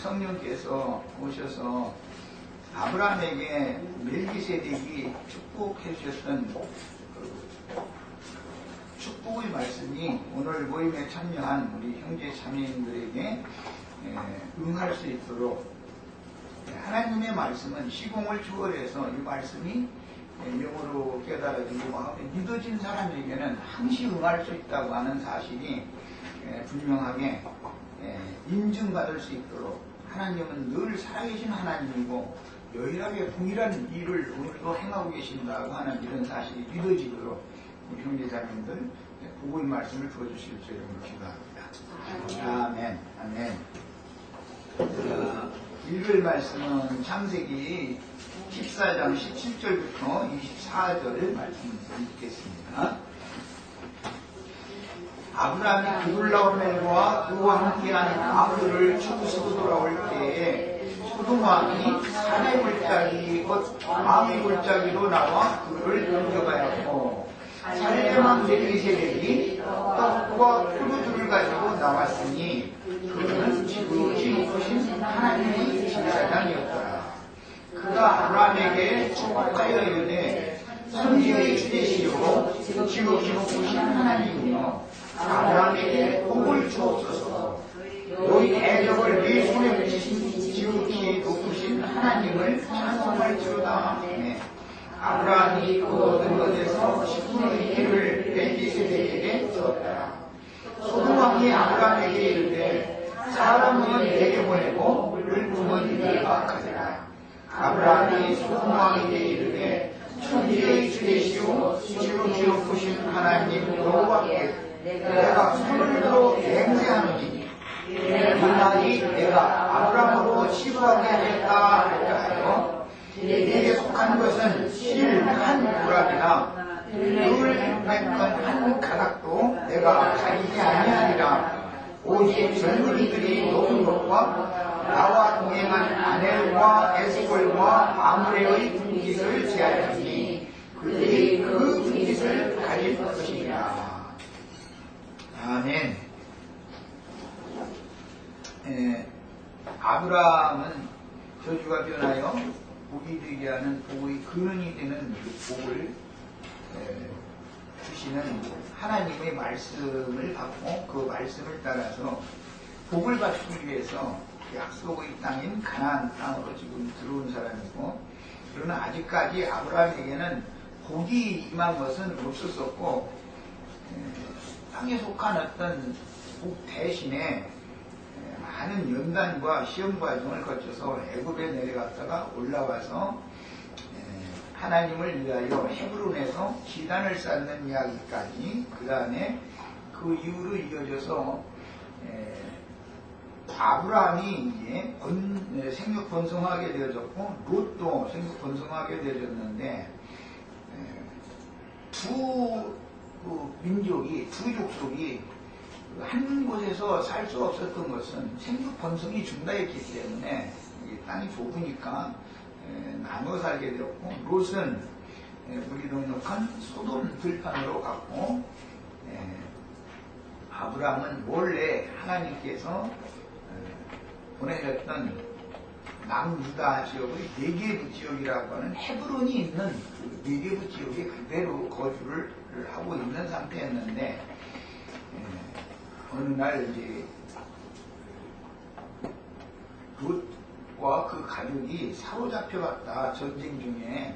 성령께서 오셔서 아브라함에게 멜기세덱이 축복해 주셨던 축복의 말씀이 오늘 모임에 참여한 우리 형제 자매님들에게 응할 수 있도록 하나님의 말씀은 시공을 초월해서 이 말씀이 영으로 깨달아지고 믿어진 사람에게는 항시 응할 수 있다고 하는 사실이 분명하게 인증받을 수 있도록 하나님은 늘 살아계신 하나님이고 유일하게 동일한 일을 오늘도 행하고 계신다고 하는 이런 사실이 믿어지도록 우리 형제자매님들 복음의 말씀을 부어주실 줄 기도합니다. 아멘. 아멘. 읽을 말씀은 창세기 14장 17절부터 24절 말씀을 읽겠습니다. 아브라함이 그둘라오멜과 그와 함께한 아들을 죽으시고 돌아올 때에 소돔왕이 산의 골짜기 곧 마음의 골짜기로 나와 그를 공격하였고 살렘왕 멜기세덱이 떡과 포도주를 가지고 나왔으니 그는 지극히 크신 하나님의 제사장이었더라. 그가 아브라함에게 축복하여 이르되 선지의 주되시오 지극히 높으신 하나님이여 아브라함에게 복을 주옵소서. 너희 대적을 네 손에 붙이신 지극히 높으신 하나님을 찬송할지로다. 아브라함이 그 얻은 것에서 10분의 1을 멜기세덱에게 주었더라. 소돔왕이 아브라함에게 이르되 사람은 내게 보내고 물을 부모니 네가 가져라. 아브라함이 소돔왕에게 이르되 천지의 주되시오 지극히 높으신 하나님 여호와께 내가 손을 들어 맹세하노니 그날이 내가 아브라함으로 치부하게 하겠다 하여 내게 속한 것은 실 한 부락이나 물 맺건 한 가닥도 내가 가리지 아니하리라. 오직 젊은이들이 노는 것과 나와 동행한 아넬과 에스골과 아므레의 분깃을 제하였으니 그들이 그 분깃을 가릴 것이니라. 아멘. 아브라함은 저주가 변하여 복이 되게 하는 복의 근원이 되는 복을 주시는 하나님의 말씀을 받고 그 말씀을 따라서 복을 받기 위해서 약속의 땅인 가나안 땅으로 지금 들어온 사람이고, 그러나 아직까지 아브라함에게는 복이 임한 것은 없었었고 땅에 속한 어떤 복 대신에 많은 연단과 시험 과정을 거쳐서 애굽에 내려갔다가 올라와서 하나님을 위하여 헤브론에서 기단을 쌓는 이야기까지, 그 다음에 그 이후로 이어져서 아브라함이 이제 생육 번성하게 되어졌고 롯도 생육 번성하게 되어졌는데 두 민족이, 두 족속이 한 곳에서 살 수 없었던 것은 생육 번성이 중단했기 때문에 땅이 좁으니까 나눠 살게 되었고, 롯은 우리 넉넉한 소돔 들판으로 갔고, 아브라함은 원래 하나님께서 보내셨던 남유다 지역의 네게부 지역이라고 하는 헤브론이 있는 그 네게부 지역에 그대로 거주를 하고 있는 상태였는데, 어느 날 이제 롯과 그 가족이 사로잡혀갔다, 전쟁 중에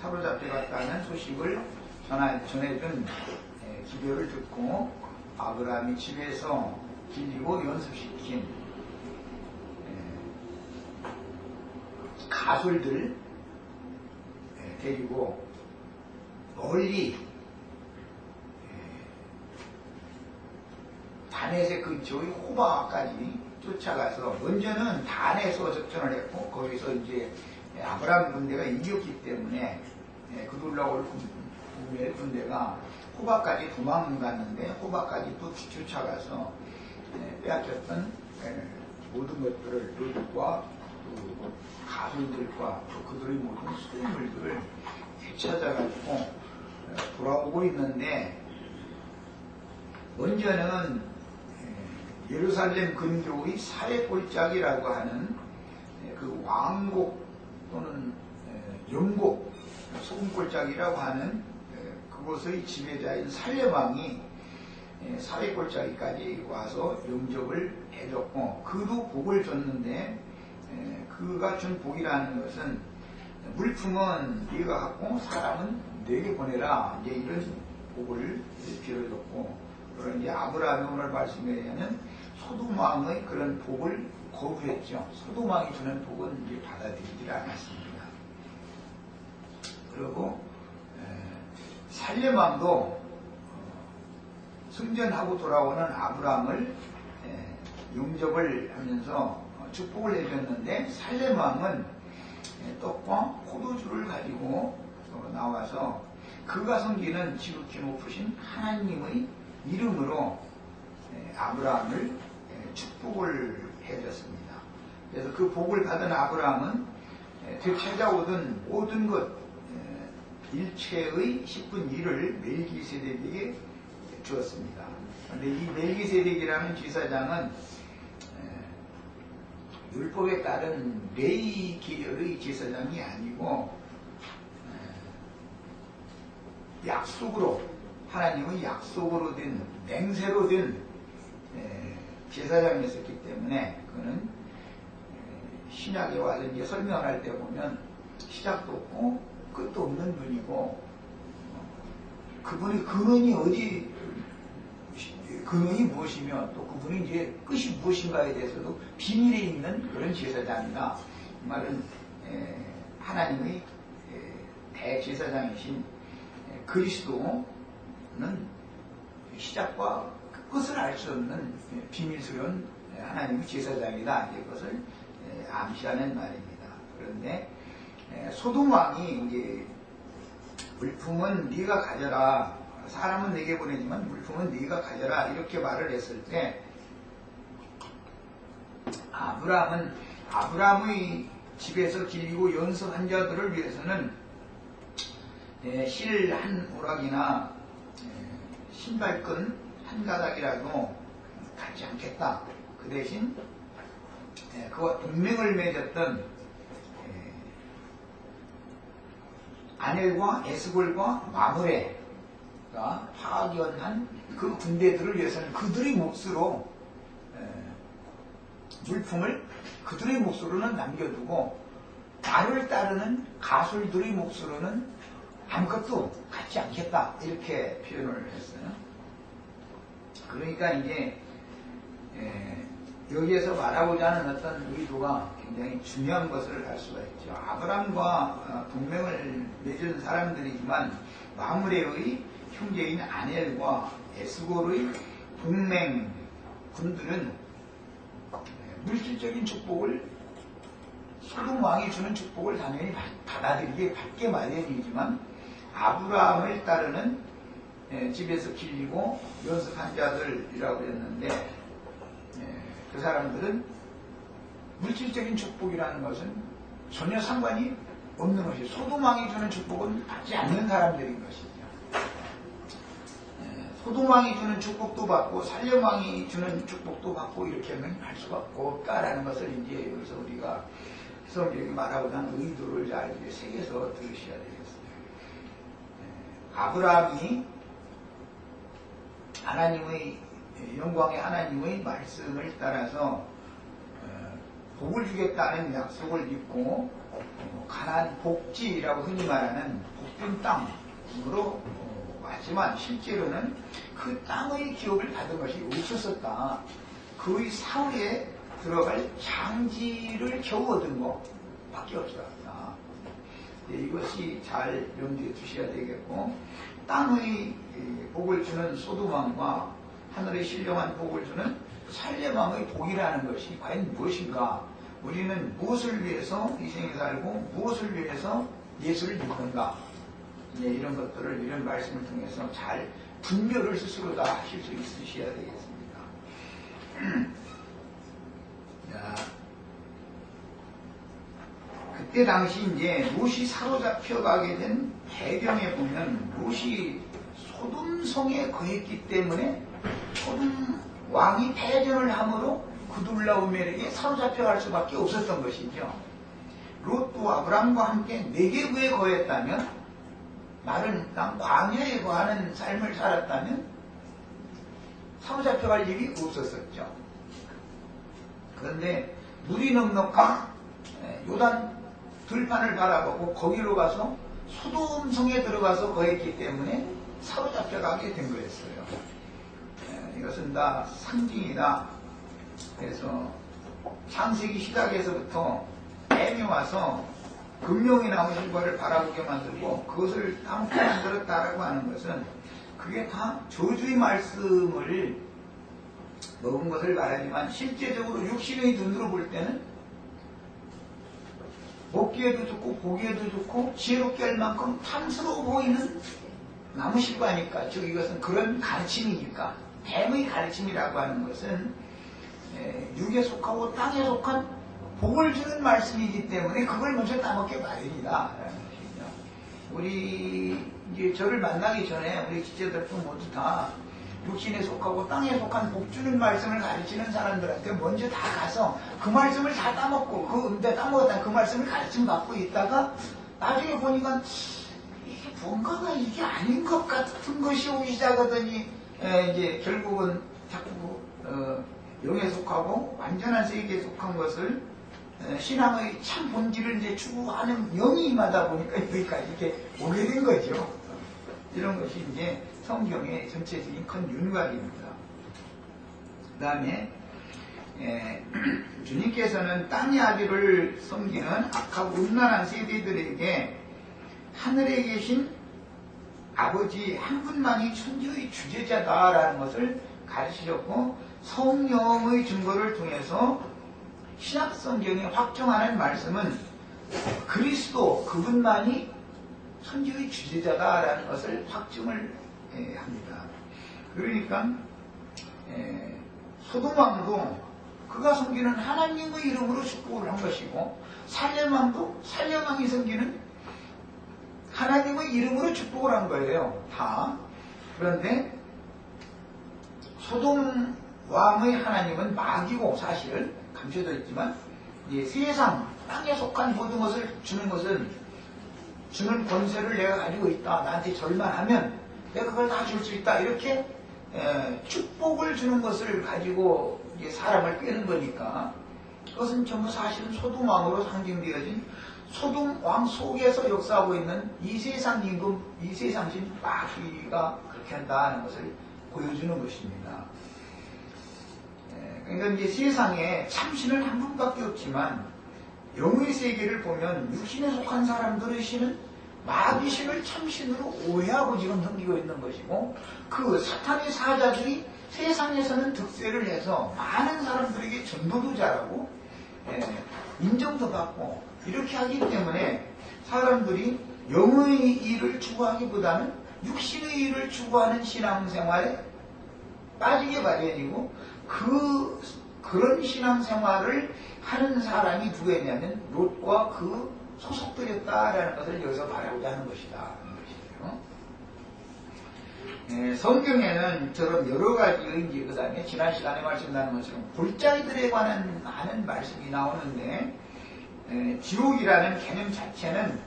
사로잡혀갔다는 소식을 전해준 기별을 듣고 아브라함이 집에서 길리고 연습시킨 가솔들 데리고 멀리 다넷의 근처의 호바까지 쫓아가서, 먼저는 단에서 접전을 했고 거기서 이제 아브라함 군대가 이겼기 때문에 그둘라올 군대가 호바까지 도망갔는데, 호바까지 또 쫓아가서 빼앗겼던 모든 것들을 롯과 가솔들과 그들의 모든 수출물들을 되찾아가지고 돌아오고 있는데, 먼저는 예루살렘 근교의 사례골짜기라고 하는 그 왕곡 또는 영곡, 소금골짜기라고 하는 그곳의 지배자인 살레왕이 사례골짜기까지 와서 영접을 해줬고 그도 복을 줬는데 그가 준 복이라는 것은 물품은 네가 갖고 사람은 내게 보내라 이제 이런 복을 빌어줬고 그런 이제 아브라함이 오늘 말씀에 의하면 소돔 왕의 그런 복을 거부했죠. 소돔 왕이 주는 복은 이제 받아들이지 않았습니다. 그리고 살렘 왕도 승전하고 돌아오는 아브라함을 용접을 하면서 축복을 해줬는데 살렘 왕은 떡과 포도주를 가지고 나와서 그가 섬기는 지극히 높으신 하나님의 이름으로 아브라함을 축복을 해줬습니다. 그래서 그 복을 받은 아브라함은 되찾아오던 모든 것 일체의 10분 1을 멜기세덱에게 주었습니다. 그런데 이 멜기세덱이라는 제사장은 율법에 따른 레위 계열의 제사장이 아니고 약속으로 하나님의 약속으로 된 맹세로 된 제사장이었기 때문에 그는 신약에 와서 이제 설명할 때 보면 시작도 없고 끝도 없는 분이고 그분의 근원이 어디 근원이 무엇이며 또 그분의 이제 끝이 무엇인가에 대해서도 비밀에 있는 그런 제사장이다. 이 말은 하나님의 대제사장이신 그리스도는 시작과 끝을 알 수 없는 비밀스러운 하나님의 제사장이다. 이것을 암시하는 말입니다. 그런데 소돔 왕이 이제 물품은 네가 가져라. 사람은 내게 보내지만 물품은 네가 가져라. 이렇게 말을 했을 때 아브라함의 집에서 길리고 연습한 자들을 위해서는 실 한 오락이나 신발끈 한 가닥이라도 갖지 않겠다. 그 대신 그와 동맹을 맺었던 아넬과 에스골과 마므레가 파견한 그 군대들을 위해서는 그들의 몫으로 물품을 그들의 몫으로는 남겨두고 나를 따르는 가술들의 몫으로는 아무것도 갖지 않겠다. 이렇게 표현을 했어요. 그러니까 이제 여기에서 말하고자 하는 어떤 의도가 굉장히 중요한 것을 알 수가 있죠. 아브람과 동맹을 맺은 사람들이지만 마므레의 형제인 아넬과 에스골의 동맹 군들은 물질적인 축복을 소돔 왕이 주는 축복을 당연히 받게 마련이지만 아브라함을 따르는 집에서 길리고 연습한 자들이라고 했는데 그 사람들은 물질적인 축복이라는 것은 전혀 상관이 없는 것이죠. 소돔 왕이 주는 축복은 받지 않는 사람들인 것이죠. 소돔 왕이 주는 축복도 받고 살렘 왕이 주는 축복도 받고 이렇게는 할 수가 없다라는 것을 이제 여기서 우리가 성경이 말하고자 하는 의도를 잘 새겨서 들으셔야 되겠습니다. 아브라함이 하나님의 영광의 하나님의 말씀을 따라서 복을 주겠다는 약속을 믿고 가나안 복지라고 흔히 말하는 복된 땅으로 왔지만 실제로는 그 땅의 기업을 받은 것이 없었었다. 그의 사후에 들어갈 장지를 겨우 얻은 것밖에 없었다. 이것이 잘 염두에 두셔야 되겠고 땅의 복을 주는 소돔 왕과 하늘의 신령한 복을 주는 살렘 왕의 복이라는 것이 과연 무엇인가? 우리는 무엇을 위해서 인생에 살고 무엇을 위해서 예수를 믿는가? 이런 것들을 이런 말씀을 통해서 잘 분별을 스스로 다 하실 수 있으셔야 되겠습니다. 자, 그때 당시 이제 롯이 사로잡혀가게 된 배경에 보면 롯이 소돔성에 거했기 때문에 소돔 왕이 패전을 함으로 그둘라오멜에게 사로잡혀갈 수밖에 없었던 것이죠. 롯도 아브람과 함께 네게부에 거했다면, 마른 땅 광야에 거하는 삶을 살았다면 사로잡혀갈 일이 없었었죠. 그런데 물이 넉넉한 요단 들판을 바라보고 거기로 가서 소돔성에 들어가서 거했기 때문에 사로잡혀가게 된 거였어요. 이것은 다 상징이다. 그래서 창세기 시작에서부터 뱀이 와서 금룡이 나무 실과를 바라보게 만들고 그것을 따먹게 만들었다라고 하는 것은 그게 다 저주의 말씀을 먹은 것을 말하지만 실제적으로 육신의 눈으로 볼 때는 먹기에도 좋고 보기에도 좋고 지혜롭게 할 만큼 탐스러워 보이는 나무 실과니까, 즉 이것은 그런 가르침이니까, 뱀의 가르침이라고 하는 것은 육에 속하고 땅에 속한 복을 주는 말씀이기 때문에 그걸 먼저 따먹게 마련이다. 우리 이제 저를 만나기 전에 우리 지체들도 모두 다 육신에 속하고 땅에 속한 복 주는 말씀을 가르치는 사람들한테 먼저 다 가서 그 말씀을 다 따먹고 그 따먹었다 그 말씀을 가르침 받고 있다가 나중에 보니까 이게 뭔가가 이게 아닌 것 같은 것이 오기 시작하더니 이제 결국은 자꾸 영에 속하고 완전한 세계에 속한 것을 신앙의 참 본질을 이제 추구하는 영이 임하다 보니까 여기까지 이렇게 오게 된 거죠. 이런 것이 이제 성경의 전체적인 큰 윤곽입니다. 그 다음에 주님께서는 땅의 아비를 섬기는 악하고 음란한 세대들에게 하늘에 계신 아버지 한 분만이 천지의 주제자다라는 것을 가르치셨고, 성령의 증거를 통해서 신약 성경에 확정하는 말씀은 그리스도 그분만이 천지의 주제자다라는 것을 확증을 합니다. 그러니까 소돔왕도 그가 섬기는 하나님의 이름으로 축복을 한 것이고, 살렘왕도 살렘왕이 섬기는 하나님의 이름으로 축복을 한 거예요. 다. 그런데 소돔 왕의 하나님은 마귀고, 사실 감춰져 있지만 이제 세상 땅에 속한 모든 것을 주는 것은 주는 권세를 내가 가지고 있다. 나한테 절만 하면 내가 그걸 다 줄 수 있다. 이렇게 축복을 주는 것을 가지고 이제 사람을 꿰는 거니까, 그것은 전부 사실은 소돔 왕으로 상징되어진 소돔 왕 속에서 역사하고 있는 이 세상 임금, 이 세상신 마귀가 그렇게 한다는 것을 보여주는 것입니다. 그러니까 이제 세상에 참신은 한 분밖에 없지만 영의 세계를 보면 육신에 속한 사람들의 신은 마귀신을 참신으로 오해하고 지금 섬기고 있는 것이고, 그 사탄의 사자들이 세상에서는 득세를 해서 많은 사람들에게 전도도 잘하고 인정도 받고 이렇게 하기 때문에 사람들이 영의 일을 추구하기보다는 육신의 일을 추구하는 신앙생활에 빠지게 마련이고, 그런 신앙생활을 하는 사람이 누구였냐면 롯과 그 소속들이었다라는 것을 여기서 말하고자 하는 것이다. 성경에는 저런 여러 가지의 이제 그 다음에 지난 시간에 말씀 나눈 것처럼 골짜기들에 관한 많은 말씀이 나오는데, 지옥이라는 개념 자체는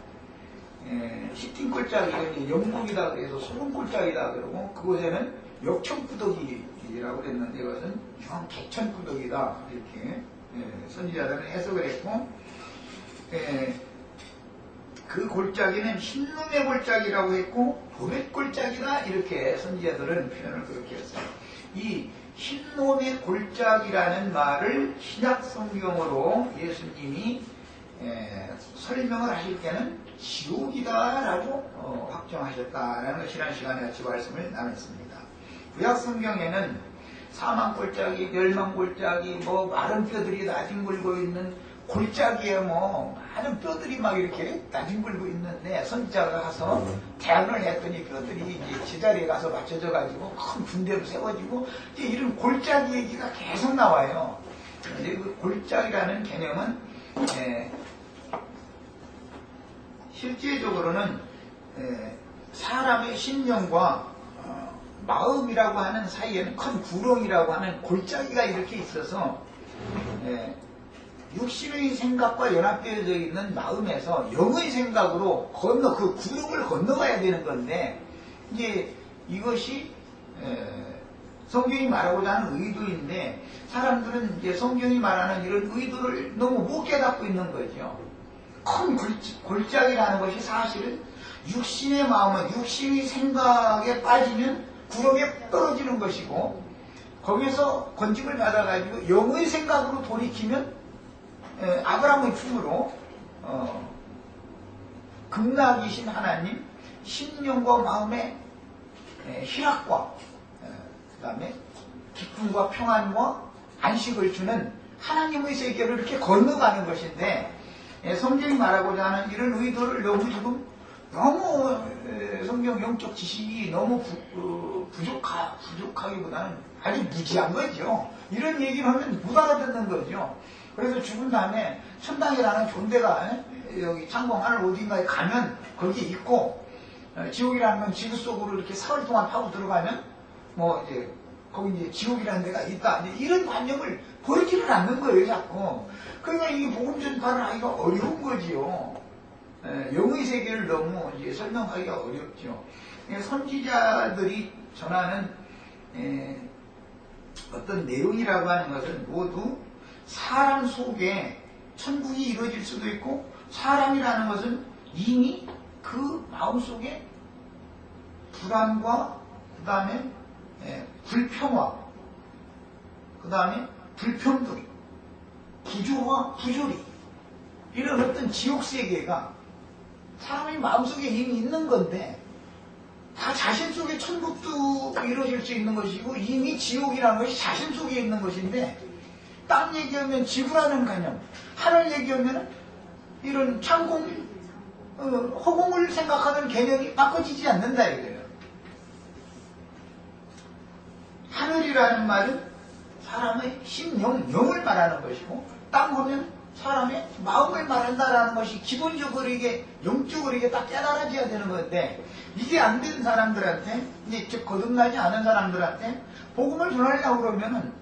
시팅 골짜기, 영국이다 그래서 소금 골짜기다 그러고, 그곳에는 역청구더기라고 그랬는데 이것은 형 개천구더기다 이렇게 선지자들은 해석을 했고, 그 골짜기는 흰놈의 골짜기라고 했고 도렛 골짜기다 이렇게 선지자들은 표현을 그렇게 했어요. 이 흰놈의 골짜기라는 말을 신약 성경으로 예수님이 설명을 하실 때는 지옥이다라고 확정하셨다라는 것이라는 시간에 같이 말씀을 나눴습니다. 구약 성경에는 사망골짜기, 멸망골짜기, 뭐 마른 뼈들이 나뒹굴고 있는 골짜기에 뭐 많은 뼈들이 막 이렇게 나뒹굴고 있는데, 선지자가 가서 대안을 했더니 뼈들이 이제 제자리에 가서 맞춰져 가지고 큰 군대로 세워지고 이제 이런 골짜기 얘기가 계속 나와요. 그런데 그 골짜기라는 개념은 실제적으로는 사람의 신령과 마음이라고 하는 사이에는 큰 구렁이라고 하는 골짜기가 이렇게 있어서 육신의 생각과 연합되어져 있는 마음에서 영의 생각으로 그 구렁을 건너가야 되는 건데, 이제 이것이 성경이 말하고자 하는 의도인데, 사람들은 이제 성경이 말하는 이런 의도를 너무 못 깨닫고 있는 거죠. 큰 골짜기라는 것이 사실은 육신의 마음은 육신의 생각에 빠지면 구렁에 떨어지는 것이고, 거기서 건짐을 받아가지고 영의 생각으로 돌이키면 아브라함의 품으로 극락이신 하나님, 심령과 마음의 희락과 그 다음에 기쁨과 평안과 안식을 주는 하나님의 세계를 이렇게 건너가는 것인데, 성경이 말하고자 하는 이런 의도를 너무 성경 영적 지식이 너무 부족하기보다는 아주 무지한 거죠. 이런 얘기를 하면 못 알아듣는 거죠. 그래서 죽은 다음에 천당이라는 존재가 여기 창공 하늘 어딘가에 가면 거기 있고, 지옥이라는 건 지구 속으로 이렇게 사흘 동안 파고 들어가면 뭐 이제 거기 이제 지옥이라는 데가 있다, 이런 관념을 버리지를 않는 거예요, 자꾸. 그러니까 이 복음 전파를 하기가 어려운 거지요. 영의 세계를 너무 이제 설명하기가 어렵죠. 선지자들이 전하는 어떤 내용이라고 하는 것은 모두 사람 속에 천국이 이루어질 수도 있고, 사람이라는 것은 이미 그 마음속에 불안과 그 다음에 불평화, 그 다음에 불평등, 부조와 부조리, 이런 어떤 지옥세계가 사람의 마음속에 이미 있는 건데, 다 자신 속에 천국도 이루어질 수 있는 것이고 이미 지옥이라는 것이 자신 속에 있는 것인데, 땅 얘기하면 지구라는 개념, 하늘 얘기하면 이런 창공, 허공을 생각하는 개념이 바꿔지지 않는다 이거예요. 하늘이라는 말은 사람의 심령, 영을 말하는 것이고, 땅 하면 사람의 마음을 말한다라는 것이 기본적으로 이게 영적으로 이게 딱 깨달아져야 되는 건데, 이게 안 된 사람들한테, 이제 즉 거듭나지 않은 사람들한테 복음을 전하려고 그러면은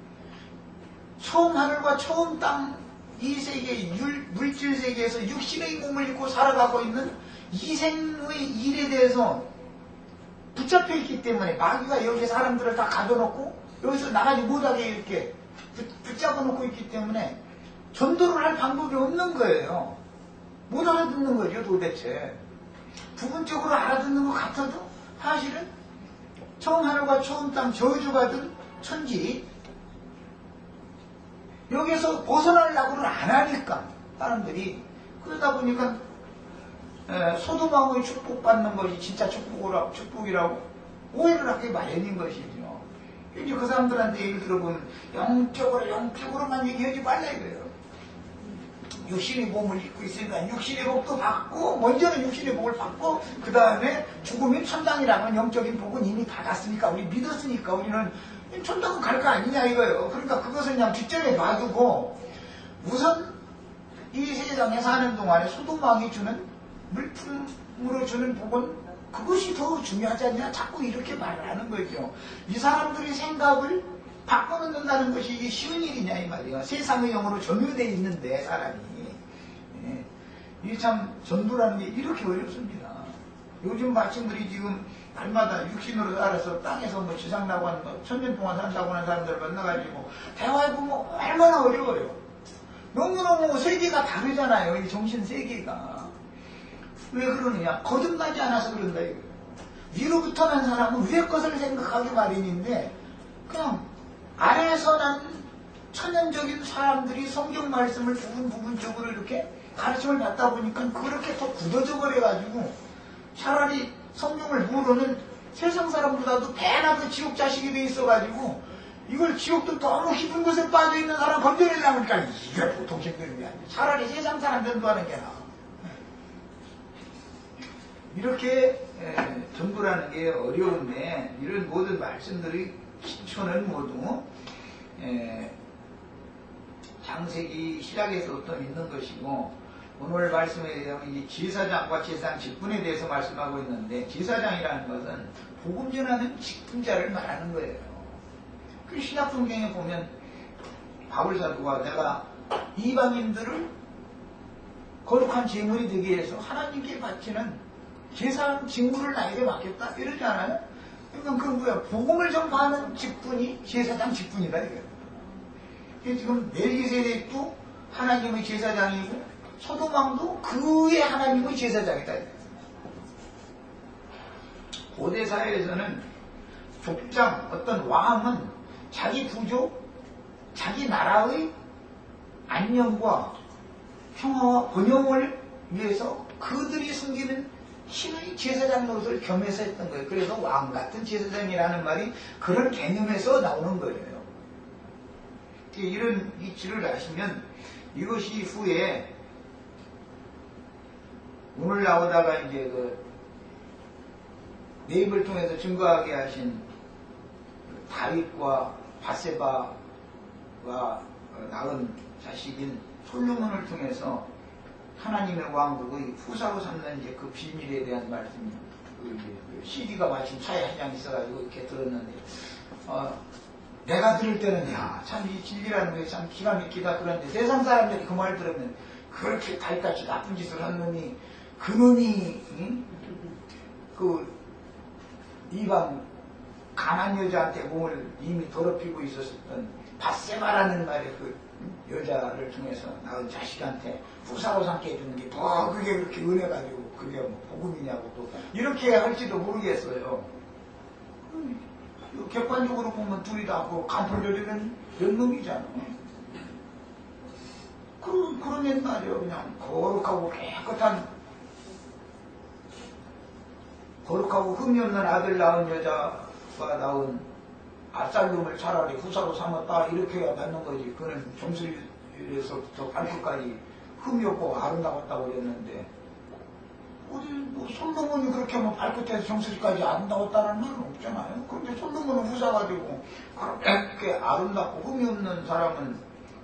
처음 하늘과 처음 땅, 이 세계, 물질 세계에서 육신의 몸을 입고 살아가고 있는 이생의 일에 대해서 붙잡혀 있기 때문에, 마귀가 여기 사람들을 다 가둬놓고 여기서 나가지 못하게 이렇게 붙잡아 놓고 있기 때문에 전도를 할 방법이 없는 거예요. 못 알아듣는 거죠, 도대체. 부분적으로 알아듣는 것 같아도 사실은 처음 하늘과 처음 땅, 저주받은 천지, 여기에서 벗어나려고는 안 하니까 사람들이, 그러다 보니까 소돔왕의 축복받는 것이 진짜 축복이라고 오해를 하기 마련인 것이죠. 이제 그 사람들한테 얘기를 들어보면 영적으로만 얘기하지 말라 이거예요. 육신의 몸을 입고 있으니까 육신의 복도 받고, 먼저는 육신의 복을 받고, 그 다음에 죽으면 천당이라는 영적인 복은 이미 받았으니까, 우리 믿었으니까 우리는 천당은 갈 거 아니냐 이거예요. 그러니까 그것을 그냥 뒷전에 놔두고 우선 이 세상에 사는 동안에 소돔왕이 주는 물품으로 주는 복은 그것이 더 중요하지 않냐, 자꾸 이렇게 말을 하는 거죠. 이 사람들의 생각을 바꿔놓는다는 것이 이게 쉬운 일이냐 이 말이야. 세상의 영으로 점유되어 있는데 사람이, 이게 참 전도라는 게 이렇게 어렵습니다. 요즘 마침들이 지금 날마다 육신으로 살아서 땅에서 뭐 지상나고 하는 거 천년 동안 산다고 하는 사람들을 만나가지고 대화해보면 얼마나 어려워요. 너무너무 세계가 다르잖아요. 이 정신 세계가. 왜 그러느냐, 거듭나지 않아서 그런다 이거예요. 위로부터 난 사람은 위의 것을 생각하기 마련인데, 그냥 아래에서 난 천연적인 사람들이 성경 말씀을 부분적으로 이렇게 가르침을 받다 보니까 그렇게 더 굳어져 버려가지고, 차라리 성경을 모르는 세상 사람보다도 배나 더 지옥 자식이 돼 있어가지고, 이걸 지옥도 너무 깊은 곳에 빠져있는 사람 건져내려고 하니까 이게 보통 힘든 게 아니야. 차라리 세상 사람 전도하는 게 나아. 이렇게 전도라는 게 어려운데, 이런 모든 말씀들의 기초는 모두 창세기 시작에서부터 있는 것이고, 오늘 말씀에 의하면 이 제사장과 제사장 직분에 대해서 말씀하고 있는데, 제사장이라는 것은 복음 전하는 직분자를 말하는 거예요. 그 신약 성경에 보면 바울 사도가 내가 이방인들을 거룩한 제물이 되게 해서 하나님께 바치는 제사장 직무를 나에게 맡겼다 이러지 않아요? 그러니까 그 뭐야, 복음을 전파하는 직분이 제사장 직분이다 이거예요. 지금 멜기세덱도 하나님의 제사장이고 소돔왕도 그의 하나님의 제사장이다. 고대 사회에서는 족장, 어떤 왕은 자기 부족, 자기 나라의 안녕과 평화와 번영을 위해서 그들이 숨기는 신의 제사장 노릇을 겸해서 했던 거예요. 그래서 왕 같은 제사장이라는 말이 그런 개념에서 나오는 거예요. 이런 이치를 아시면 이것이 후에 오늘 나오다가 이제 그 네입을 통해서 증거하게 하신 다윗과 바세바가 낳은 자식인 솔로몬을 통해서 하나님의 왕국의 후사로 삼는 이제 그 비밀에 대한 말씀이 CD가 마침 차에 한 장 있어가지고 이렇게 들었는데 내가 들을 때는 야 참 이 진리라는 게 참 기가 막히다 그러는데 세상 사람들이 그 말 들으면 그렇게 다윗같이 나쁜 짓을 한 놈이 그놈이 그 이방 가난 여자한테 몸을 이미 더럽히고 있었던 바세바라는 말의 그 여자를 통해서 낳은 자식한테 후사로 삼게 해주는 게 뭐 그게 그렇게 은혜가지고 그게 뭐 복음이냐고 또 이렇게 할지도 모르겠어요. 객관적으로 보면 둘이 다 그 간통조리는 연놈이잖아. 그러면 말이요, 그냥 거룩하고 깨끗한 거룩하고 흠이 없는 아들 낳은 여자가 낳은 압살롬을 차라리 후사로 삼았다 이렇게 해야 맞는 거지. 그는 정수리에서부터 발끝까지 흠이 없고 아름다웠다고 그랬는데 어디 뭐 솔로몬이 그렇게 하면 발끝에서 정수리까지 아름다웠다는 말은 없잖아요. 그런데 솔로몬은 후사가지고 그렇게 아름답고 흠이 없는 사람은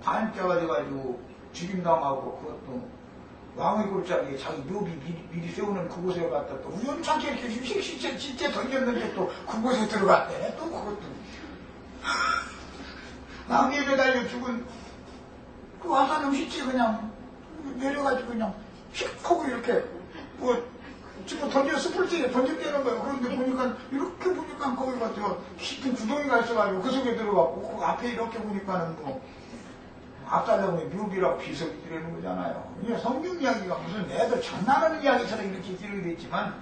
반자가 돼가지고 죽임당하고 그것도 왕의 골짜기에 자기 묘비 미리 세우는 그곳에 갔다 또 우연찮게 이렇게 실제 던졌는데 또 그곳에 들어갔대. 또 그것도 나무에 매달려 죽은 그 화산음 시체 그냥 내려가지고 그냥 휙 하고 이렇게 뭐 집어 던져 스풀지에 던졌다는 거예요. 그런데 보니까 이렇게 보니까 거기가 저 깊은 구덩이가 있어가지고 그 속에 들어갔고 그 앞에 이렇게 보니까는 뭐 압살롬의 묘비라고 비석이 들어있는 거잖아요. 이게 성경 이야기가 무슨 애들 장난하는 이야기처럼 이렇게 기록이 됐지만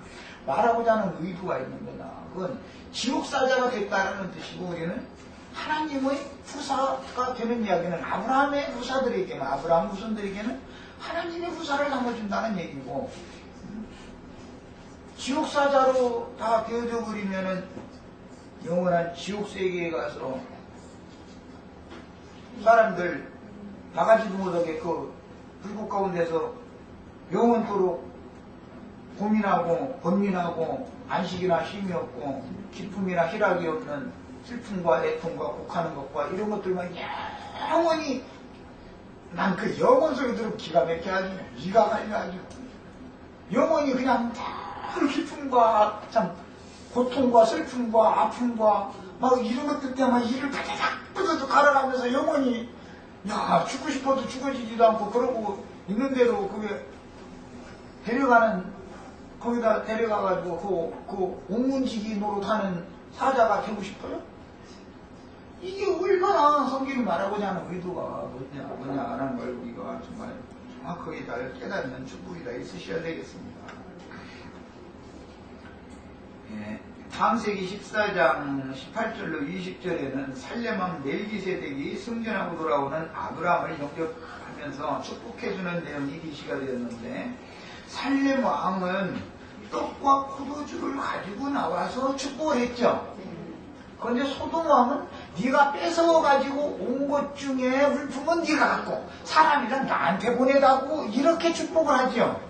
말하고자 하는 의도가 있는 거다. 그건 지옥사자가 됐다는 뜻이고 우리는 하나님의 후사가 되는 이야기는 아브라함의 후사들에게는 아브라함 후손들에게는 하나님의 후사를 삼아준다는 얘기고 지옥사자로 다 되어져 버리면은 영원한 지옥세계에 가서 사람들 나가지도 못하게 그 불국 가운데서 영원토록 고민하고 번민하고 안식이나 쉼이 없고 기쁨이나 희락이 없는 슬픔과 애통과 곡하는 것과 이런 것들만 영원히 난 그 영원 소리 들으면 기가 막혀 아주 이가 갈려가지고 영원히 그냥 다 기쁨과 참 고통과 슬픔과 아픔과 막 이런 것들 때문에 이를 바다닥 뜯어서 갈아가면서 영원히 야 죽고 싶어도 죽어지지도 않고 그러고 있는데도 그게 데려가는 거기다 데려가가지고 그 옥문지기 노릇하는 사자가 되고 싶어요? 이게 얼마나 성경이 말하고자 하는 의도가 뭐냐라는 걸 우리가 정말 정확하게 잘 깨닫는 축복이 다 있으셔야 되겠습니다. 예, 창세기 14장 18절로 20절에는 살렘왕 멜기세덱이 승전하고 돌아오는 아브라함을 영접하면서 축복해주는 내용이 계시가 되었는데 살렘왕은 떡과 포도주를 가지고 나와서 축복을 했죠. 그런데 소돔왕은 네가 뺏어가지고 온 것 중에 물품은 네가 갖고 사람이란 나한테 보내다고 이렇게 축복을 하죠.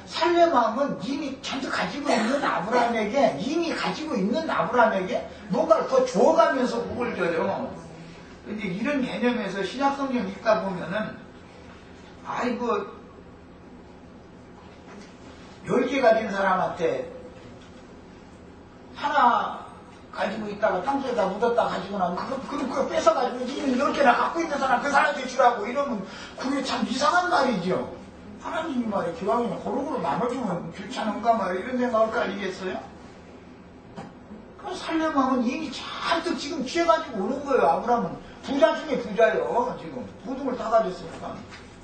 살렘왕은 이미 잔뜩 가지고 있는 아브라함에게 뭔가를 더 주어가면서 복을 줘요. 근데 이런 개념에서 신약성경 읽다 보면은 아이고 10개 가진 사람한테 하나 가지고 있다가 땅속에다 묻었다 가지고 나면 그거 뺏어가지고 이미 10개나 갖고 있는 사람 그 사람한테 주라고 이러면 그게 참 이상한 말이죠. 하나님이 말이야 기왕이면 고루고루 나눠주면 괜찮은가 말이야 이런 생각을 가지겠어요? 살려면 하면 이미 잔뜩 지금 취해가지고 오는 거예요. 아브라함은 부자 중에 부자예요. 지금 모든 다 가졌으니까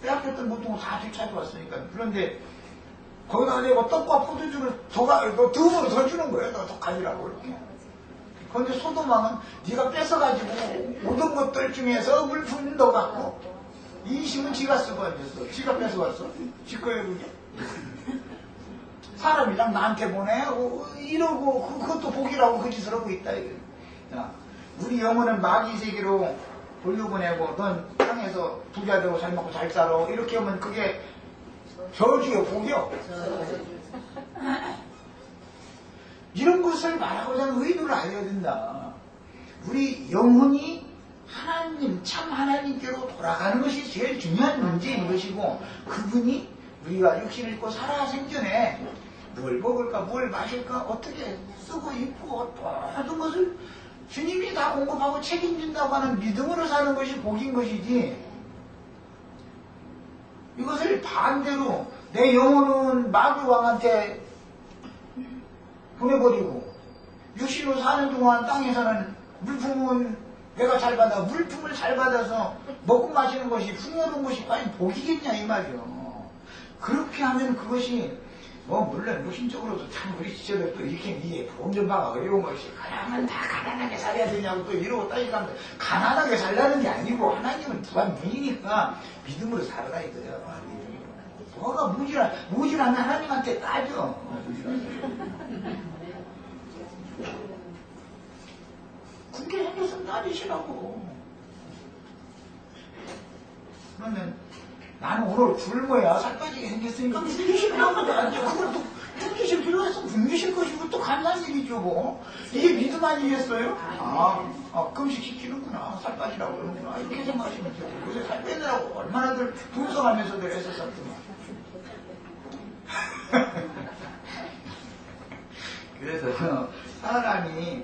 빼앗겼던 모든 걸 다 되찾아왔으니까. 그런데 거기다 내가 떡과 포도주를 덤으로 더 주는 거예요. 너 더 가지라고 이렇게. 그런데 소돔왕은 네가 뺏어가지고 모든 것들 중에서 물품은 너 갖고 인심은 지가 쓰고 앉았어. 지가 뺏어갔어. 지 거예요 그게. 사람이랑 나한테 보내 이러고 그것도 복이라고 그 짓을 하고 있다. 자, 우리 영혼은 마귀 세계로 돌려보내고 넌 땅에서 부자 되고 잘 먹고 잘 살아 이렇게 하면 그게 저주요 복이요. 이런 것을 말하고자 하는 의도를 알아야 된다. 우리 영혼이 하나님 참 하나님께로 돌아가는 것이 제일 중요한 문제인 것이고 그분이 우리가 육신을 입고 살아 생전에 뭘 먹을까 뭘 마실까 어떻게 쓰고 입고 모든 것을 주님이 다 공급하고 책임진다고 하는 믿음으로 사는 것이 복인 것이지 이것을 반대로 내 영혼은 마귀 왕한테 보내버리고 육신으로 사는 동안 땅에서는 물품은 내가 잘 받아 물품을 잘 받아서 먹고 마시는 것이 풍요로운 것이 과연 복이겠냐 이 말이요. 그렇게 하면 그것이 물론 무신적으로도 참 우리 지체들 또 이렇게 이게 보험전파가 어려운 것이 가난하면 다 가난하게 살아야 되냐고 또 이러고 따지면 가난하게 살라는 게 아니고 하나님은 무한민이니까 믿음으로 살아라 이거예요. 뭐가 무질한 하나님한테 따져. 그게 생겨서 따지시라고. 그러면 나는 오늘 굶어야 살 빠지게 생겼으니까 굶기실 거거든. 그걸 또 굶기실 필요가 있으면 굶기실 것이고 또 감사한 일이죠 뭐. 이게 믿음 아니겠어요? 금식 시키는구나. 살 빠지라고 그러는구나. 이렇게 생각하시면 돼요. 요새 살 빼느라고 얼마나들 분석하면서들 애썼었더만. 그래서 사람이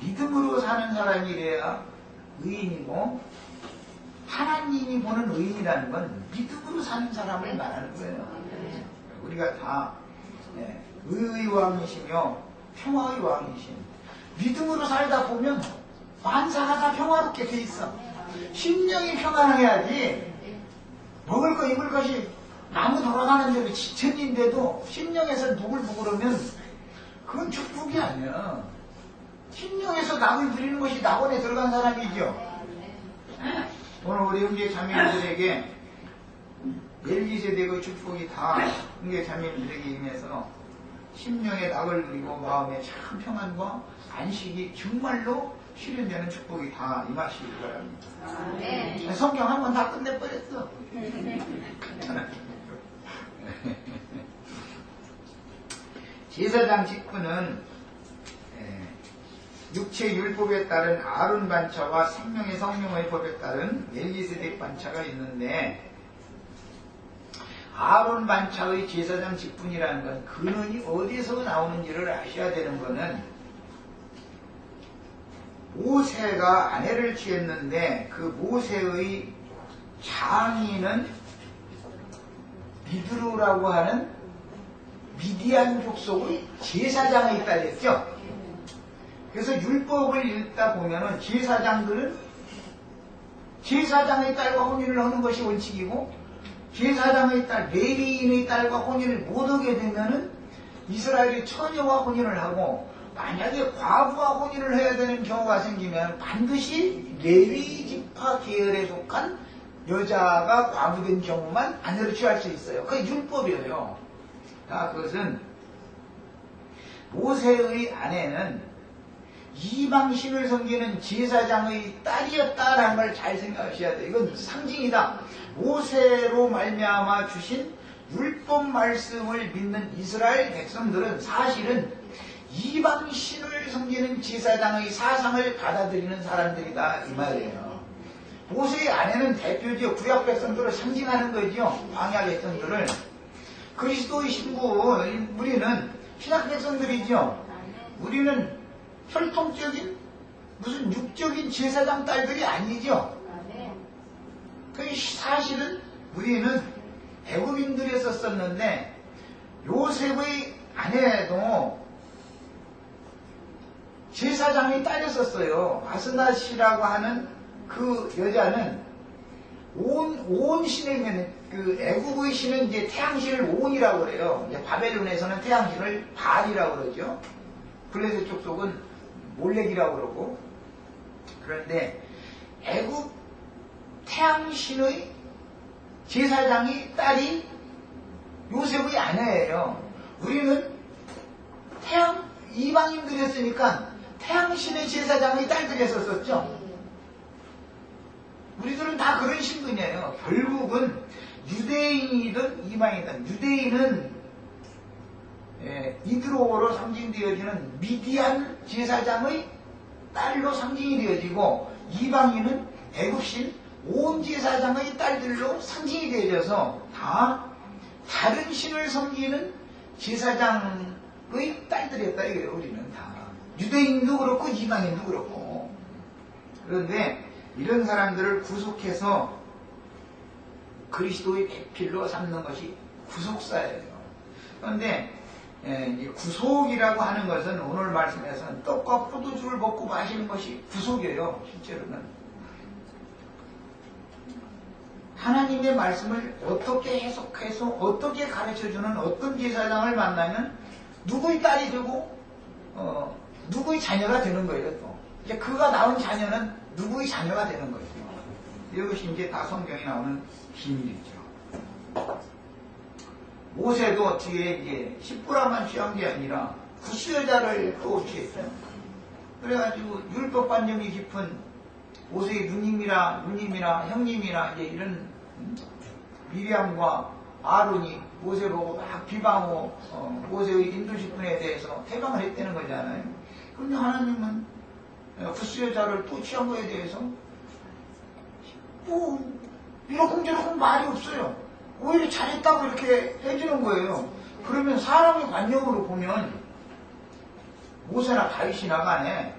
믿음으로 사는 사람이래야 의인이고 하나님이 보는 의인이라는 건 믿음으로 사는 사람을 말하는 거예요. 우리가 다 의의 왕이시며 평화의 왕이신 믿음으로 살다 보면 만사가 다 평화롭게 돼 있어. 심령이 평안해야지 먹을 거 입을 것이 나무 돌아가는 대로 지천인데도 심령에서 누글누글하면 그건 축복이 아니야. 심령에서 낙을 부리는 것이 낙원에 들어간 사람이죠. 오늘 우리 형제 자매들에게 멜기세덱의 축복이 다 형제 자매들에게 임해서 심령에 낙을 누리고 마음에 참 평안과 안식이 정말로 실현되는 축복이 다 임하시길 바랍니다. 네. 성경 한 번 다 끝내버렸어. 제사장 직분은 육체 율법에 따른 아론 반차와 생명의 성령의 법에 따른 멜기세덱 반차가 있는데 아론 반차의 제사장 직분이라는 건 근원이 어디서 나오는지를 아셔야 되는 것은 모세가 아내를 취했는데 그 모세의 장인은 미드루라고 하는 미디안 족속의 제사장의 딸이었죠. 그래서 율법을 읽다 보면은 제사장들은 제사장의 딸과 혼인을 하는 것이 원칙이고 제사장의 딸, 레위인의 딸과 혼인을 못하게 되면은 이스라엘이 처녀와 혼인을 하고 만약에 과부와 혼인을 해야 되는 경우가 생기면 반드시 레위 지파 계열에 속한 여자가 과부된 경우만 아내로 취할 수 있어요. 그게 율법이에요. 그것은 모세의 아내는 이방신을 섬기는 제사장의 딸이었다라는 걸 잘 생각하셔야 돼요. 이건 상징이다. 모세로 말미암아 주신 율법 말씀을 믿는 이스라엘 백성들은 사실은 이방신을 섬기는 제사장의 사상을 받아들이는 사람들이다 이 말이에요. 모세의 아내는 대표지요. 구약 백성들을 상징하는 거죠. 광야 백성들을. 그리스도의 신부, 우리는 신약 백성들이죠. 우리는 혈통적인 무슨 육적인 제사장 딸들이 아니죠. 그 사실은 우리는 애굽인들에서 썼는데 요셉의 아내도 제사장이 딸이었었어요. 아스나시라고 하는 그 여자는 온 신의 그 애국의 신은 이제 태양신을 온이라고 그래요. 이제 바벨론에서는 태양신을 바알이라고 그러죠. 블레셋 족속은 몰렉이라고 그러고. 그런데 애국 태양신의 제사장이 딸이 요셉의 아내예요. 우리는 태양 이방인들이었으니까 태양신의 제사장의 딸들이었었죠. 우리들은 다 그런 신분이에요. 결국은 유대인이든 이방인이든 유대인은 이드로로 상징되어지는 미디안 제사장의 딸로 상징이 되어지고 이방인은 애굽신 온 제사장의 딸들로 상징이 되어져서 다 다른 신을 섬기는 제사장의 딸들이었다 이거예요. 우리는 다 유대인도 그렇고 이방인도 그렇고. 그런데 이런 사람들을 구속해서 그리스도의 배필로 삼는 것이 구속사예요. 그런데 구속이라고 하는 것은 오늘 말씀에서는 떡과 포도주를 먹고 마시는 것이 구속이에요. 실제로는 하나님의 말씀을 어떻게 해석해서 어떻게 가르쳐주는 어떤 제사장을 만나면 누구의 딸이 되고 누구의 자녀가 되는 거예요. 또 이제 그가 낳은 자녀는 누구의 자녀가 되는 거죠. 이것이 이제 다 성경에 나오는 비밀이죠. 모세도 뒤에 이제 십부라만 취한 게 아니라 구스여자를 또 취했어요. 그래가지고 율법관념이 깊은 모세의 누님이나 형님이나 이제 이런 미리암과 아론이 모세 보고 막 비방하고 모세의 인도식분에 대해서 해방을 했다는 거잖아요. 그런데 하나님은 구스여자를 또 취한 거에 대해서 뭐 이러쿵저러쿵 말이 없어요. 오히려 잘했다고 이렇게 해주는 거예요. 그러면 사람의 관념으로 보면 모세나 다윗이나 간에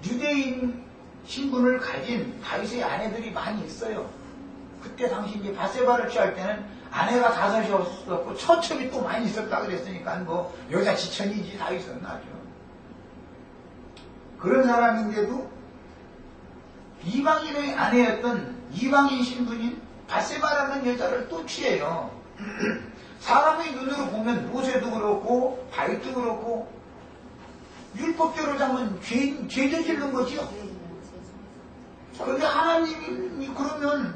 유대인 신분을 가진 다윗의 아내들이 많이 있어요. 그때 당시 이제 바세바를 취할 때는 아내가 다섯이었었고 처첩이 또 많이 있었다 그랬으니까 뭐 여자 지천이지 다윗은 아주. 그런 사람인데도 이방인의 아내였던 이방인 신분인 바세바라는 여자를 또 취해요. 사람의 눈으로 보면 모세도 그렇고 다윗도 그렇고 율법대로 잡으면 죄 저지른 거죠. 그런데 하나님이 그러면은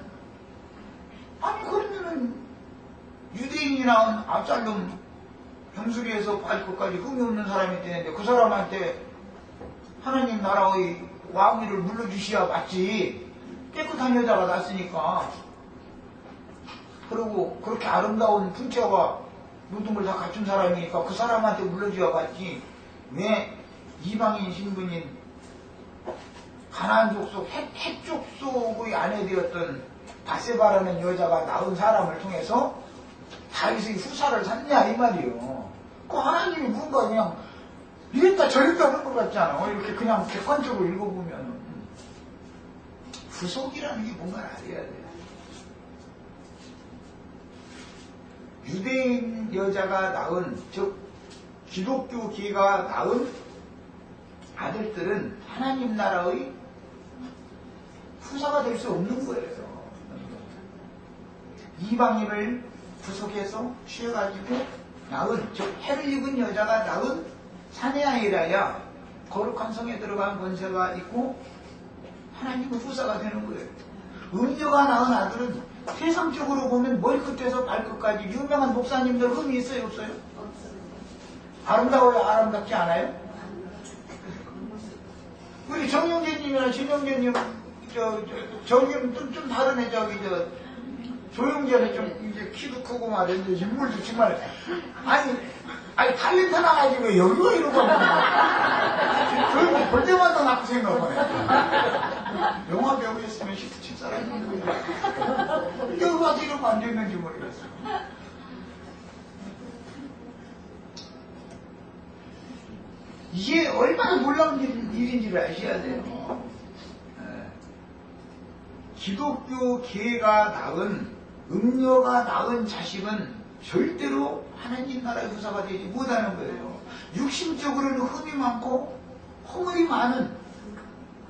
유대인이나 압살롬 형수리에서 발끝까지 흠이 없는 사람이 되는데 그 사람한테 하나님 나라의 왕위를 물려주셔야 맞지. 깨끗한 여자가 났으니까. 그리고 그렇게 아름다운 풍채와 모든 걸 다 갖춘 사람이니까 그 사람한테 물려줘야 맞지. 왜 이방인 신분인 가나안 족속 헷 족속의 아내 되었던 바세바라는 여자가 낳은 사람을 통해서 다윗의 후사를 샀냐 이 말이에요. 그 하나님이 뭔가 그냥 이랬다 저랬다 하는 것 같지 않아? 이렇게 그냥 객관적으로 읽어보면 구속이라는 게 뭔가를 알아야 돼요. 유대인 여자가 낳은, 즉 기독교계가 낳은 아들들은 하나님 나라의 후사가 될 수 없는 거예요. 이방인을 구속해서 취해가지고 낳은, 즉 해를 입은 여자가 낳은 사내 아이라야 거룩한 성에 들어간 권세가 있고 하나님의 후사가 되는 거예요. 음녀가 낳은 아들은 세상적으로 보면 머리끝에서 발끝까지 유명한 목사님들 흠이 있어요 없어요? 아름다워요 아름답지 않아요? 우리 정영재님이나 진영재님 저기는 좀 다르네. 조영재는 좀 이제 키도 크고 말인데 인물도 정말 아니 탤런트 나가지고 왜 여기가 이러고 조영재 볼 때마다 나쁘 생각하네. 영화 배우였으면 칠 사람인데 여기 와서 이러고 참 앉아있는지 모르겠어요. 이게 얼마나 놀라운 일인지를 아셔야 돼요. 기독교계가 낳은, 음녀가 낳은 자식은 절대로 하나님 나라의 후사가 되지 못하는 거예요. 육신적으로는 흠이 많고 허물이 많은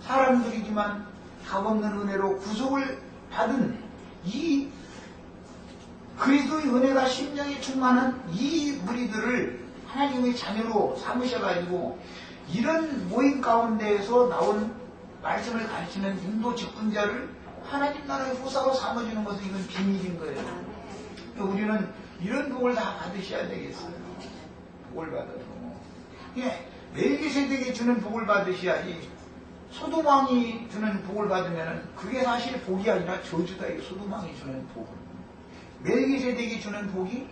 사람들이지만 값없는 은혜로 구속을 받은 이 그리스도의 은혜가 심령에 충만한 이 무리들을 하나님의 자녀로 삼으셔가지고 이런 모임 가운데에서 나온 말씀을 가르치는 인도 직분자를 하나님 나라의 후사로 삼아주는 것은 이건 비밀인 거예요. 우리는 이런 복을 다 받으셔야 되겠어요. 복을 받아도. 예, 멜기세덱이 주는 복을 받으셔야지 소돔 왕이 주는 복을 받으면 그게 사실 복이 아니라 저주다. 이 소돔 왕이 주는 복은. 멜기세덱이 주는 복이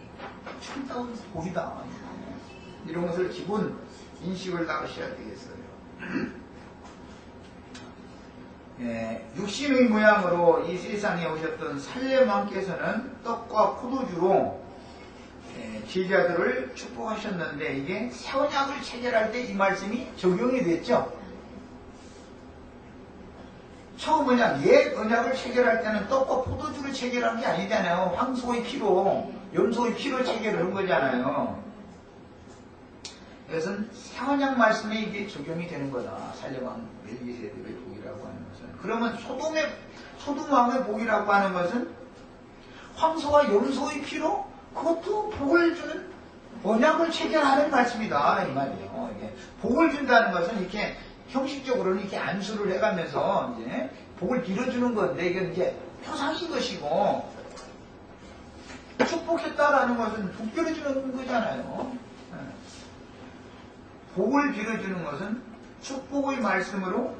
참다운 복이다. 이런 것을 기본 인식을 나누셔야 되겠어요. 예, 육신의 모양으로 이 세상에 오셨던 살렘왕께서는 떡과 포도주로 제자들을 축복하셨는데 이게 새 언약을 체결할 때 이 말씀이 적용이 됐죠. 처음 언약, 옛 언약을 체결할 때는 떡과 포도주를 체결한 게 아니잖아요. 황소의 피로, 염소의 피로 체결을 한 거잖아요. 이것은 새 언약 말씀에 이게 적용이 되는 거다. 살렘왕 멜기세덱의 복이라고 하는 것은. 그러면 소돔 왕의 복이라고 하는 것은 황소와 염소의 피로 그것도 복을 주는 언약을 체결하는 말씀이다. 이 말이에요. 이게 복을 준다는 것은 이렇게 형식적으로는 이렇게 안수를 해가면서 이제 복을 빌어주는 건데 이게 이제 표상인 것이고 축복했다라는 것은 복 빌어주는 거잖아요. 복을 빌어주는 것은 축복의 말씀으로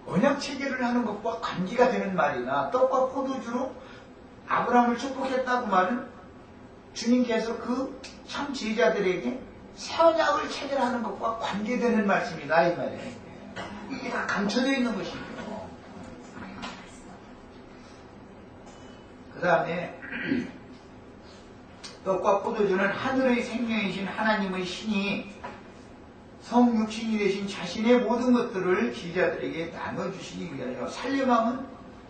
언약 체결을 하는 것과 관계가 되는 말이나 떡과 포도주로 아브라함을 축복했다고 말은 주님께서 그 참 제자들에게 새 언약을 체결하는 것과 관계되는 말씀이다 이 말이에요. 이게 다 감춰져 있는 것이죠. 그 다음에 떡과 포도주는 하늘의 생명이신 하나님의 신이 성육신이 되신 자신의 모든 것들을 제자들에게 나눠주시기 위하여 살렘왕은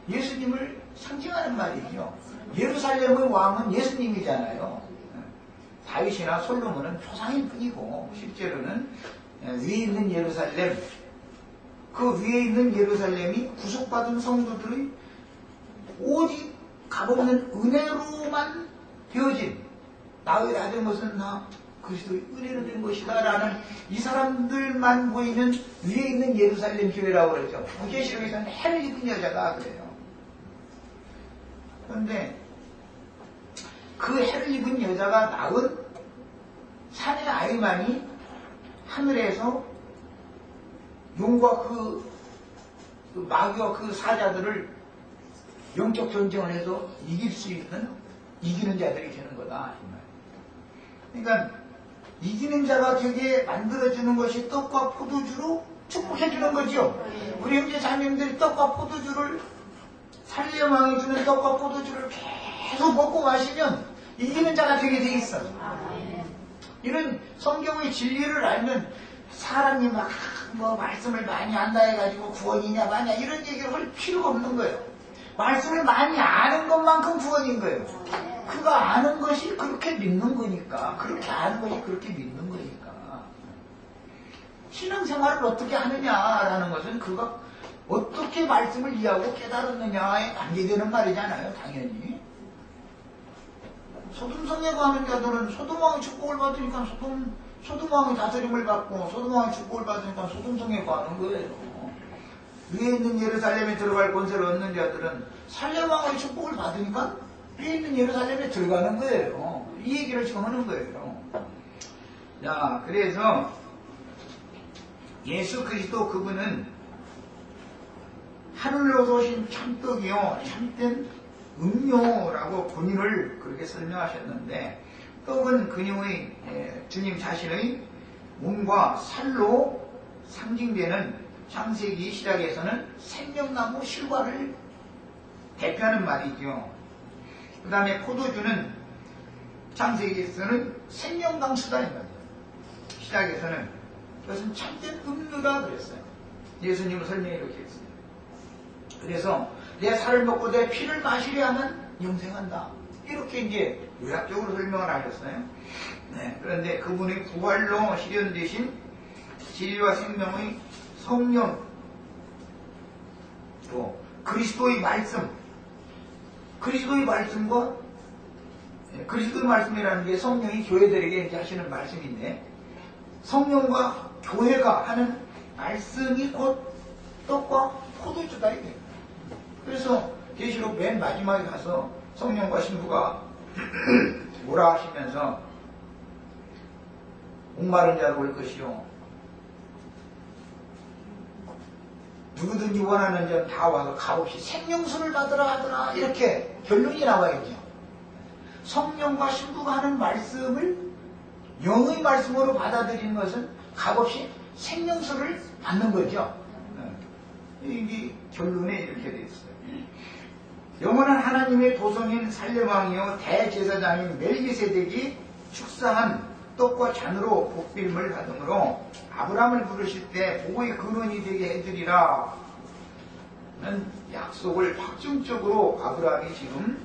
예수님을 상징하는 말이죠. 예루살렘의 왕은 예수님이잖아요. 다윗이나 솔로몬은 표상일 뿐이고 실제로는 위에 있는 예루살렘, 그 위에 있는 예루살렘이 구속받은 성도들의 오직 값없는 은혜로만 되어진 나의 다른 것은 나 그리스도의 은혜로 된 것이다 라는 이 사람들만 보이는 위에 있는 예루살렘 교회라고 그러죠. 구제시록에서는 해를 입은 여자가 그래요. 그런데 그 해를 입은 여자가 낳은 산의 아이만이 하늘에서 용과 그 마귀와 그 사자들을 영적 전쟁을 해서 이길 수 있는 이기는 자들이 되는 거다. 그러니까 이기는 자가 되게 만들어주는 것이 떡과 포도주로 축복해주는 거죠. 우리 형제 자매님들이 떡과 포도주를 살렘왕이 주는 떡과 포도주를 계속 먹고 마시면 이기는 자가 되게 돼 있어. 이런 성경의 진리를 알면 사람이 막 뭐 말씀을 많이 안다 해가지고 구원이냐 마냐 이런 얘기를 할 필요가 없는 거예요. 말씀을 많이 아는 것만큼 구원인 거예요. 그가 아는 것이 그렇게 믿는 거니까, 그렇게 아는 것이 그렇게 믿는 거니까. 신앙생활을 어떻게 하느냐라는 것은 그가 어떻게 말씀을 이해하고 깨달았느냐에 관계되는 말이잖아요, 당연히. 소돔성에 가는 자들은 소돔왕의 축복을 받으니까 소돔왕의 다스림을 받고 소돔왕의 축복을 받으니까 소돔성에 가는 거예요. 위에 있는 예루살렘에 들어갈 권세를 얻는 자들은 살렘왕의 축복을 받으니까 위에 있는 예루살렘에 들어가는 거예요. 이 얘기를 지금 하는 거예요. 자, 그래서 예수 그리스도 그분은 하늘로서 오신 참떡이요 참된 음료라고 본인을 그렇게 설명하셨는데 떡은 그녀의 주님 자신의 몸과 살로 상징되는 창세기 시작에서는 생명나무 실과를 대표하는 말이죠. 그 다음에 포도주는 창세기에서는 생명강수다 이 말이에요. 시작에서는 그것은 참된 음료다 그랬어요. 예수님은 설명이 이렇게 했어요. 그래서 내 살을 먹고 내 피를 마시려 하면 영생한다. 이렇게 이제 요약적으로 설명을 하셨어요. 네, 그런데 그분의 부활로 실현되신 진리와 생명의 성령, 또 그리스도의 말씀, 그리스도의 말씀과 그리스도의 말씀이라는 게 성령이 교회들에게 이제 하시는 말씀인데, 성령과 교회가 하는 말씀이 곧 떡과 포도주다 이게. 그래서 계시록 맨 마지막에 가서 성령과 신부가 뭐라 하시면서 목마른 자로 올 것이요 누구든지 원하는 자는 다 와서 값없이 생명수를 받으라 하더라, 이렇게 결론이 나와야죠. 성령과 신부가 하는 말씀을 영의 말씀으로 받아들이는 것은 값없이 생명수를 받는 거죠. 이게 결론에 이렇게 되어 있어요. 영원한 하나님의 도성인 살렘왕이요 대제사장인 멜기세덱이 축사한 떡과 잔으로 복빔을 받음으로 아브라함을 부르실 때 복의 근원이 되게 해드리라 는 약속을 확정적으로 아브라함이 지금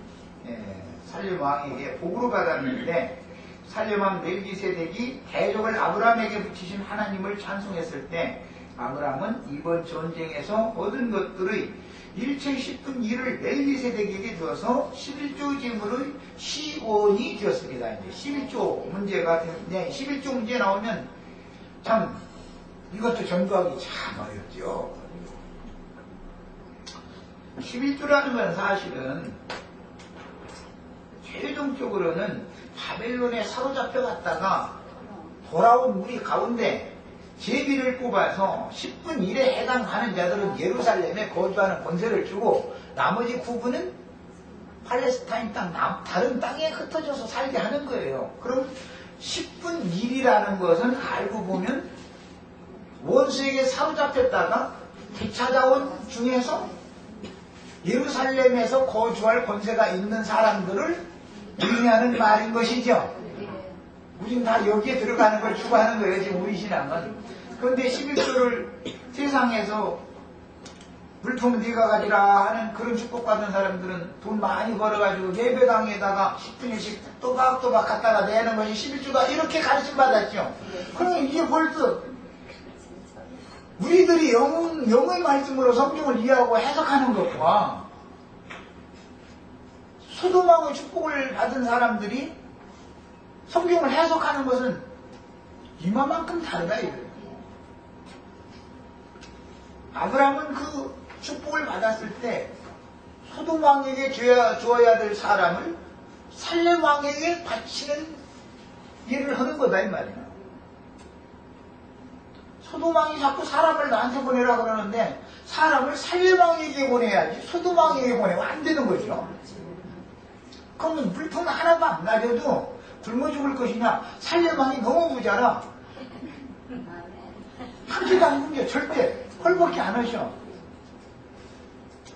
살렘왕에게 복으로 받았는데, 살렘왕 멜기세덱이 대적을 아브라함에게 붙이신 하나님을 찬송했을 때 아브라함은 이번 전쟁에서 얻은 것들의 1체 10분 1을 멜기세덱에게 주어서 11조 제물의 시온이 되었습니다. 이제 11조 문제가 되는데, 11조 문제 나오면 참 이것도 전부하기 참 어렵죠. 11조라는 건 사실은 최종적으로는 바벨론에 사로잡혀 갔다가 돌아온 무리 가운데 제비를 뽑아서 10분 1에 해당하는 자들은 예루살렘에 거주하는 권세를 주고, 나머지 9분은 팔레스타인 땅, 다른 땅에 흩어져서 살게 하는 거예요. 그럼 10분 1이라는 것은 알고 보면 원수에게 사로잡혔다가 되찾아온 중에서 예루살렘에서 거주할 권세가 있는 사람들을 의미하는 말인 것이죠. 우리는 다 여기에 들어가는 걸 추구하는 거예요, 지금 우리 신앙은. 그런데 11조를 세상에서 물품은 네가 가지라 하는 그런 축복받은 사람들은 돈 많이 벌어가지고 예배당에다가 10분씩 또박또박 갖다가 내는 것이 11조다, 이렇게 가르침받았죠. 그러면 이게 벌써 우리들이 영의 말씀으로 성경을 이해하고 해석하는 것과 소돔왕의 축복을 받은 사람들이 성경을 해석하는 것은 이만큼 다르다 이거예요. 아브라함은 그 축복을 받았을 때 소돔왕에게 주어야 될 사람을 살렘왕에게 바치는 일을 하는 거다 이 말이야. 소돔왕이 자꾸 사람을 나한테 보내라 그러는데 사람을 살렘왕에게 보내야지 소돔왕에게 보내면 안 되는 거죠. 그러면 물품 하나도 안 가져도 굶어 죽을 것이냐, 살렘왕이 너무 부자라 한 끼도 안 굶겨, 절대 헐벗게 안 하셔.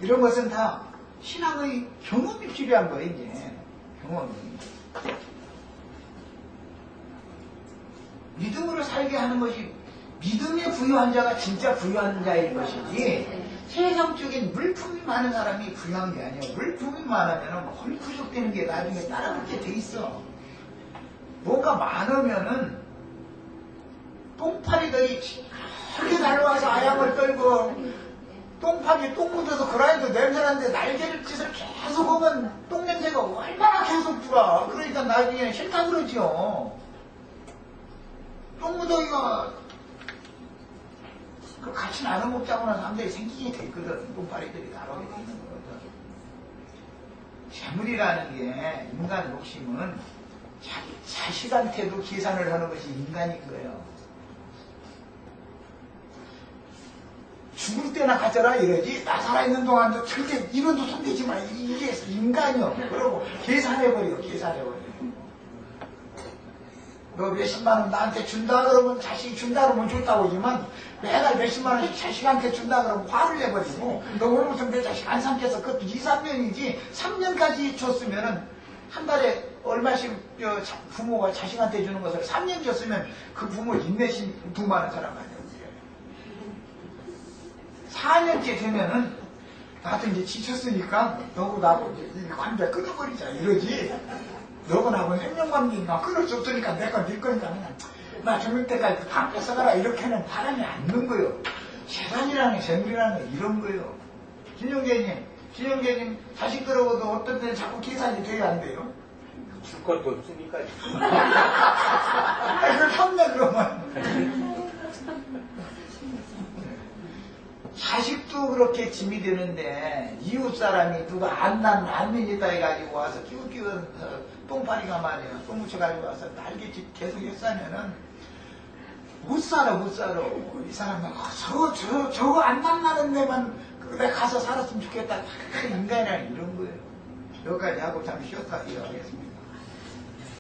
이런 것은 다 신앙의 경험이 필요한 거예요. 이제 경험이 믿음으로 살게 하는 것이, 믿음에 부유한 자가 진짜 부유한 자일 것이지 세상적인 물품이 많은 사람이 부유한 게 아니에요. 물품이 많으면 헐푸적되는 게 나중에 따라붙게 돼 있어. 뭔가 많으면은 똥파리들이 저렇게 달려와서 아양을 떨고, 똥파리 똥 묻어서 그라이도 냄새나는데 날개를 찢을 계속 오면 똥 냄새가 얼마나 계속 들어. 그러니까 나중에 싫다 그러죠. 똥 무더기가 그 같이 나눠 먹자고 하는 사람들이 생기게 돼 있거든. 똥파리들이 나눠게 되는 거거든. 재물이라는 게, 인간 욕심은 자기 자식한테도 계산을 하는 것이 인간인 거예요. 죽을 때나 가져라 이러지, 나 살아있는 동안도 절대 이런도 손대지 마. 이게 인간이요. 그러고 계산해버려. 너 몇십만 원 나한테 준다 그러면 자식이 준다 그러면 좋다고 하지만 매달 몇십만 원씩 자식한테 준다 그러면 화를 내버리고 너 오늘부터 내 자식 안 삼켜서 그것도 2, 3년이지 3년까지 줬으면은 한 달에 얼마씩 부모가 자식한테 주는 것을 3년 줬으면 그 부모 인내심 두만한 사람 아니에요. 4년째 되면은 나도 이제 지쳤으니까 너하고 나하고 이제 관계 끊어버리자 이러지. 너하고 나하고 생명관계인가 끊을 수 없으니까 내가 네 거니까 그냥 나 죽을 때까지 방 뺏어가라 이렇게는 바람이 안 는 거예요. 재산이라는 게 정리라는 게 이런 거예요. 진영재님 자식들하고도 어떤 때는 자꾸 계산이 돼야 안 돼요. 줄 것도 없으니까. 아니 그걸 샀네 그러면. 자식도 그렇게 짐이 되는데 이웃 사람이 누가 안 믿겠다 해가지고 와서 끼우끼우 똥파리가 말이야 똥 묻혀가지고 와서 날개짓 계속 했으면은 못 살아. 이 사람은 저거 안 만나는 데만 내가 가서 살았으면 좋겠다. 인간이란 이런 거예요. 여기까지 하고 잠시 쉬었다 이어가겠습니다.